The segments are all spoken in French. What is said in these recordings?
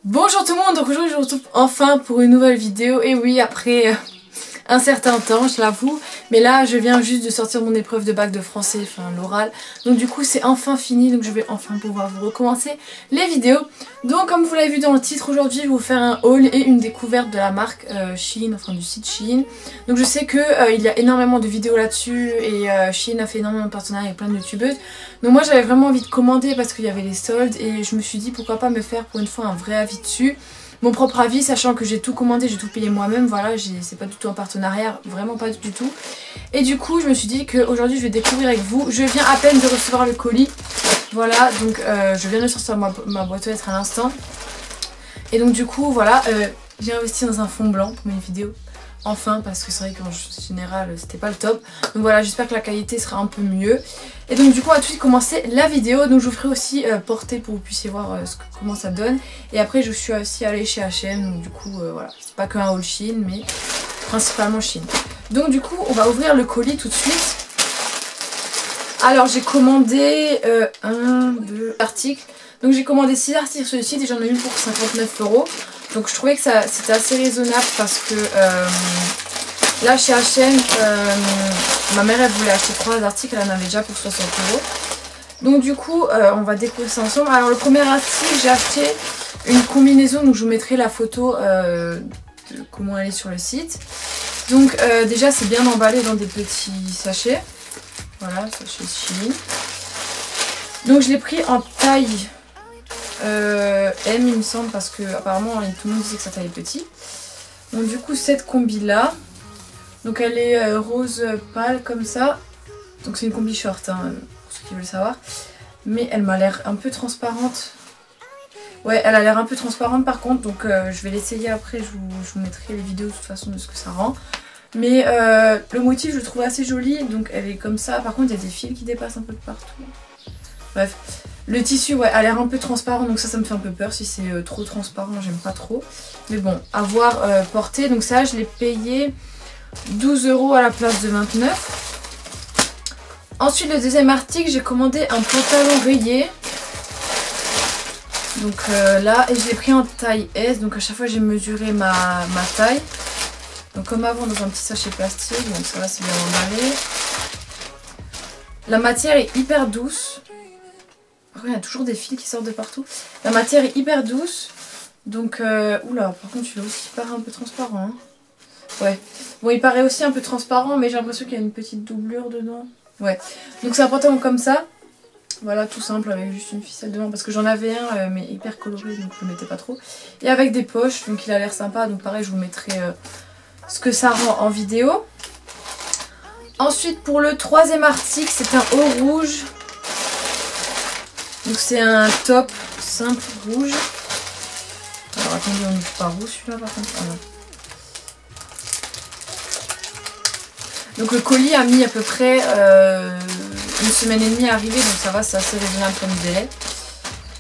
Bonjour tout le monde, donc aujourd'hui je vous retrouve enfin pour une nouvelle vidéo. Et oui, après un certain temps, je l'avoue, mais là je viens juste de sortir mon épreuve de bac de français, enfin l'oral. Donc du coup c'est enfin fini, donc je vais enfin pouvoir vous recommencer les vidéos. Donc comme vous l'avez vu dans le titre, aujourd'hui je vais vous faire un haul et une découverte de la marque Shein, enfin du site Shein. Donc je sais que il y a énormément de vidéos là-dessus et Shein a fait énormément de partenariats avec plein de youtubeuses. Donc moi j'avais vraiment envie de commander parce qu'il y avait les soldes et je me suis dit pourquoi pas me faire pour une fois un vrai avis dessus. Mon propre avis, sachant que j'ai tout commandé, j'ai tout payé moi-même, voilà, c'est pas du tout un partenariat, vraiment pas du tout. Et du coup, je me suis dit qu'aujourd'hui, je vais découvrir avec vous. Je viens à peine de recevoir le colis, voilà, donc je viens de sortir ma boîte aux lettres à l'instant. Et donc du coup, voilà, j'ai investi dans un fond blanc pour mes vidéos. Enfin, parce que c'est vrai qu'en général c'était pas le top. Donc voilà, j'espère que la qualité sera un peu mieux. Et donc du coup on va tout de suite commencer la vidéo. Donc je vous ferai aussi porter pour que vous puissiez voir comment ça donne. Et après je suis aussi allée chez H&M. Donc du coup voilà, c'est pas qu'un haul Shein mais principalement Shein. Donc du coup on va ouvrir le colis tout de suite. Alors j'ai commandé 2 articles. Donc j'ai commandé 6 articles sur le site et j'en ai eu pour 59 €. Donc je trouvais que c'était assez raisonnable parce que là chez H&M, ma mère elle voulait acheter 3 articles, elle en avait déjà pour 60 €. Donc du coup on va découvrir ça ensemble. Alors le premier article, j'ai acheté une combinaison, donc je vous mettrai la photo de comment elle est sur le site. Donc déjà c'est bien emballé dans des petits sachets. Voilà, sachet Shein. Donc je l'ai pris en taille M il me semble parce que apparemment tout le monde disait que ça taille petit. Donc du coup cette combi là, donc elle est rose pâle comme ça. Donc c'est une combi short hein, pour ceux qui veulent savoir. Mais elle m'a l'air un peu transparente. Ouais, elle a l'air un peu transparente par contre. Donc je vais l'essayer après, je vous mettrai les vidéos de toute façon de ce que ça rend. Mais le motif je le trouve assez joli. Donc elle est comme ça. Par contre il y a des fils qui dépassent un peu de partout. Bref. Le tissu ouais, a l'air un peu transparent, donc ça me fait un peu peur si c'est trop transparent, j'aime pas trop. Mais bon, à voir porter. Donc ça, je l'ai payé 12 € à la place de 29. Ensuite, le deuxième article, j'ai commandé un pantalon rayé. Donc là, et je l'ai pris en taille S, donc à chaque fois j'ai mesuré ma taille. Donc comme avant, dans un petit sachet plastique, donc ça va, c'est bien emballé. La matière est hyper douce. Par contre, il y a toujours des fils qui sortent de partout. La matière est hyper douce. Donc, oula, par contre, celui-là aussi paraît un peu transparent. Hein. Ouais. Bon, il paraît aussi un peu transparent, mais j'ai l'impression qu'il y a une petite doublure dedans. Ouais. Donc, c'est un pantalon comme ça. Voilà, tout simple, avec juste une ficelle devant. Parce que j'en avais un, mais hyper coloré, donc je le mettais pas trop. Et avec des poches, donc il a l'air sympa. Donc, pareil, je vous mettrai ce que ça rend en vidéo. Ensuite, pour le troisième article, c'est un haut rouge. Donc c'est un top simple rouge. Alors attendez, on ouvre par où celui-là par contre? Ah, non. Donc le colis a mis à peu près une semaine et demie à arriver, donc ça va, c'est assez raisonnable comme délai.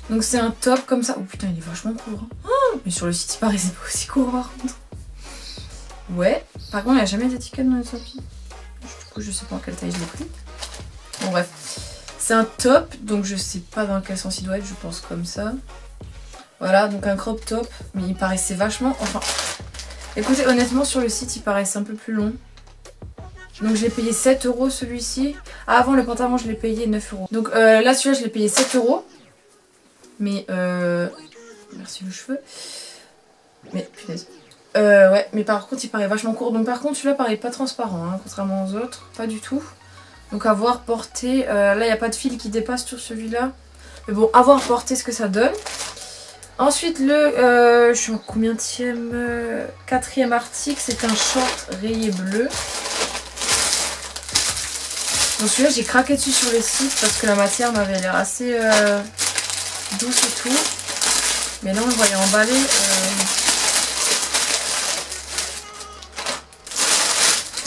Donc c'est un top comme ça. Oh putain, il est vachement court. Hein. Oh, mais sur le site, il paraissait pas aussi court par contre. Ouais, par contre il n'y a jamais d'étiquette dans les tapis. Du coup je sais pas en quelle taille je l'ai pris. Bon bref. C'est un top, donc je sais pas dans quel sens il doit être, je pense comme ça. Voilà, donc un crop top, mais il paraissait vachement... Enfin, écoutez, honnêtement, sur le site, il paraissait un peu plus long. Donc je l'ai payé 7 € celui-ci. Ah, avant, le pantalon, je l'ai payé 9 €. Donc là, celui-là, je l'ai payé 7 €. Mais, merci le cheveu. Mais, punaise. Ouais, mais par contre, il paraît vachement court. Donc par contre, celui-là paraît pas transparent, hein, contrairement aux autres. Pas du tout. Donc à voir porter, là il n'y a pas de fil qui dépasse sur celui-là. Mais bon, à voir porter ce que ça donne. Ensuite je suis en combienième, quatrième article, c'est un short rayé bleu. Donc celui-là j'ai craqué dessus sur le site parce que la matière m'avait l'air assez douce et tout. Mais là on le voyait emballé.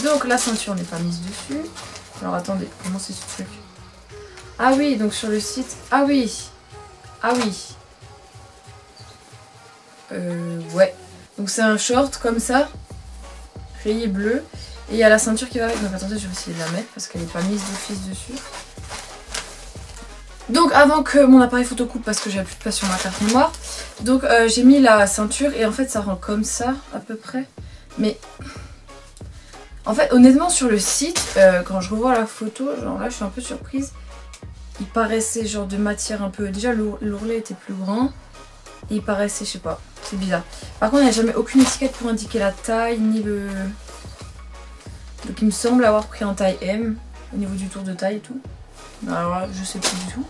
Donc la ceinture n'est pas mise dessus. Alors attendez, comment c'est ce truc? Ah oui, donc sur le site... Ah oui. Ah oui. Ouais. Donc c'est un short comme ça. Rayé bleu. Et il y a la ceinture qui va avec. Donc attendez, je vais essayer de la mettre parce qu'elle n'est pas mise d'office dessus. Donc avant que mon appareil photo coupe parce que j'avais plus de place sur ma carte mémoire, donc j'ai mis la ceinture et en fait ça rend comme ça à peu près. Mais en fait honnêtement sur le site, quand je revois la photo, genre là je suis un peu surprise. Il paraissait genre de matière un peu... Déjà l'ourlet était plus grand et il paraissait, je sais pas, c'est bizarre. Par contre il n'y a jamais aucune étiquette pour indiquer la taille ni le... Donc il me semble avoir pris en taille M au niveau du tour de taille et tout. Alors là, je sais plus du tout.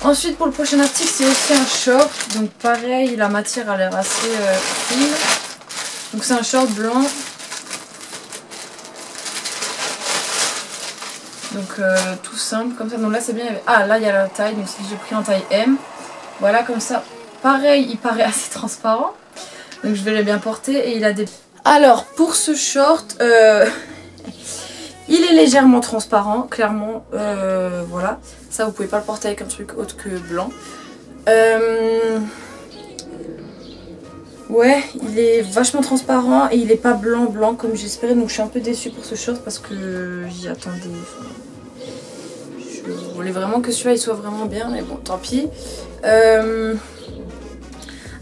Ensuite pour le prochain article c'est aussi un short. Donc pareil, la matière a l'air assez fine. Donc c'est un short blanc. Donc tout simple comme ça. Donc là c'est bien. Ah là il y a la taille. Donc j'ai pris en taille M. Voilà comme ça. Pareil il paraît assez transparent. Donc je vais le bien porter. Et il a des... Alors pour ce short... il est légèrement transparent, clairement, voilà. Ça, vous pouvez pas le porter avec un truc autre que blanc. Ouais, il est vachement transparent et il est pas blanc comme j'espérais. Donc je suis un peu déçue pour ce short parce que j'y attendais. Je voulais vraiment que celui-là il soit vraiment bien, mais bon, tant pis.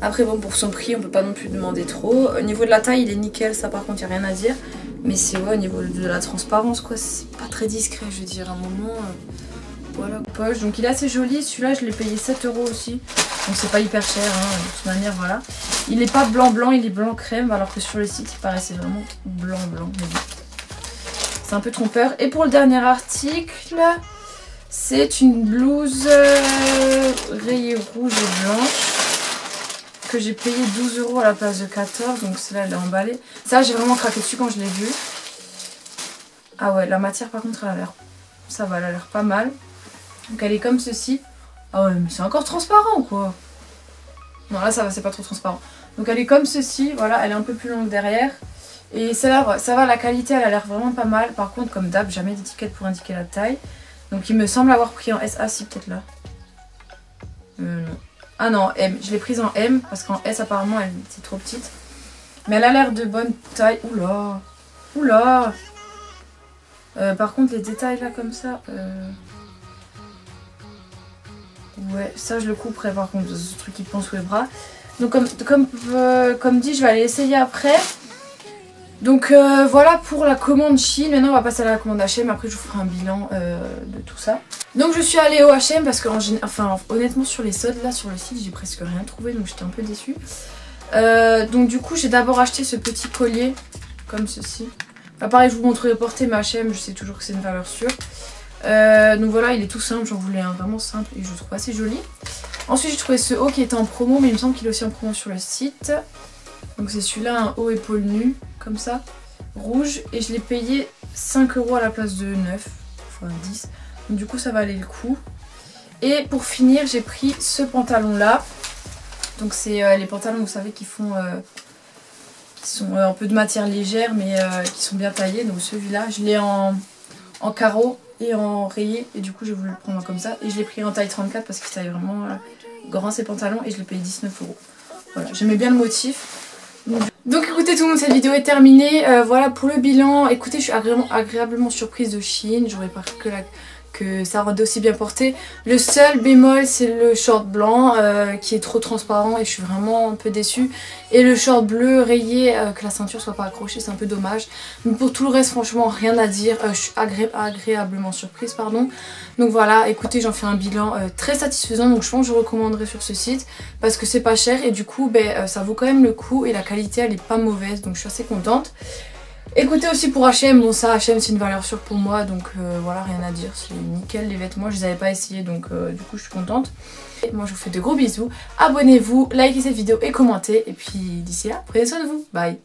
Après bon, pour son prix, on peut pas non plus demander trop. Au niveau de la taille, il est nickel, ça par contre, il n'y a rien à dire. Mais c'est ouais, au niveau de la transparence, quoi, c'est pas très discret, je veux dire, à un moment. Voilà, poche. Donc il est assez joli, celui-là, je l'ai payé 7 € aussi. Donc c'est pas hyper cher, hein, de toute manière, voilà. Il est pas blanc, il est blanc crème, alors que sur le site, il paraissait vraiment blanc. Mais bon. C'est un peu trompeur. Et pour le dernier article, c'est une blouse rayée rouge et blanche. Que j'ai payé 12 € à la place de 14, donc celle-là elle est emballée. Ça j'ai vraiment craqué dessus quand je l'ai vue. Ah ouais, la matière par contre elle a l'air... Ça va, elle a l'air pas mal. Donc elle est comme ceci. Ah ouais, mais c'est encore transparent quoi. Non là ça va, c'est pas trop transparent. Donc elle est comme ceci, voilà, elle est un peu plus longue derrière. Et celle-là, ça va, la qualité elle a l'air vraiment pas mal. Par contre comme d'hab, jamais d'étiquette pour indiquer la taille. Donc il me semble avoir pris en S. Ah si, peut-être là. Non. Ah non, M. Je l'ai prise en M parce qu'en S apparemment elle était trop petite. Mais elle a l'air de bonne taille. Oula. Oula. Par contre les détails là comme ça. Ouais, ça je le couperai par contre, ce truc qui pend sous les bras. Donc comme dit, je vais aller essayer après. Donc voilà pour la commande Shein. Maintenant on va passer à la commande H&M. Après je vous ferai un bilan de tout ça. Donc je suis allée au H&M parce que honnêtement sur les soldes là sur le site j'ai presque rien trouvé, donc j'étais un peu déçue. Donc du coup j'ai d'abord acheté ce petit collier comme ceci. Enfin, pareil je vous montrerai porter, mais H&M je sais toujours que c'est une valeur sûre. Donc voilà, il est tout simple, j'en voulais un vraiment simple et je le trouve assez joli. Ensuite j'ai trouvé ce haut qui était en promo, mais il me semble qu'il est aussi en promo sur le site. Donc c'est celui-là, un haut épaule nu, comme ça, rouge. Et je l'ai payé 5 € à la place de 9, enfin 10. Donc du coup ça valait le coup. Et pour finir j'ai pris ce pantalon là. Donc c'est les pantalons vous savez qui font... qui sont un peu de matière légère mais qui sont bien taillés. Donc celui-là je l'ai en carreau et en rayé. Et du coup j'ai voulu le prendre comme ça. Et je l'ai pris en taille 34 parce qu'il taille vraiment grand ces pantalons. Et je l'ai payé 19 €. Voilà, j'aimais bien le motif. Donc écoutez tout le monde, cette vidéo est terminée. Voilà pour le bilan. Écoutez, je suis agréablement surprise de Shein. J'aurais pas cru que ça rendait aussi bien porté. Le seul bémol c'est le short blanc qui est trop transparent et je suis vraiment un peu déçue. Et le short bleu rayé, que la ceinture soit pas accrochée, c'est un peu dommage. Mais pour tout le reste franchement rien à dire. Je suis agréablement surprise, pardon. Donc voilà, écoutez, j'en fais un bilan très satisfaisant. Donc je pense que je recommanderais sur ce site parce que c'est pas cher et du coup ça vaut quand même le coup et la qualité elle est pas mauvaise, donc je suis assez contente. Écoutez aussi pour H&M, bon ça H&M c'est une valeur sûre pour moi, donc voilà, rien à dire, c'est nickel les vêtements, je les avais pas essayés donc du coup je suis contente. Et moi je vous fais de gros bisous, abonnez-vous, likez cette vidéo et commentez, et puis d'ici là, prenez soin de vous, bye.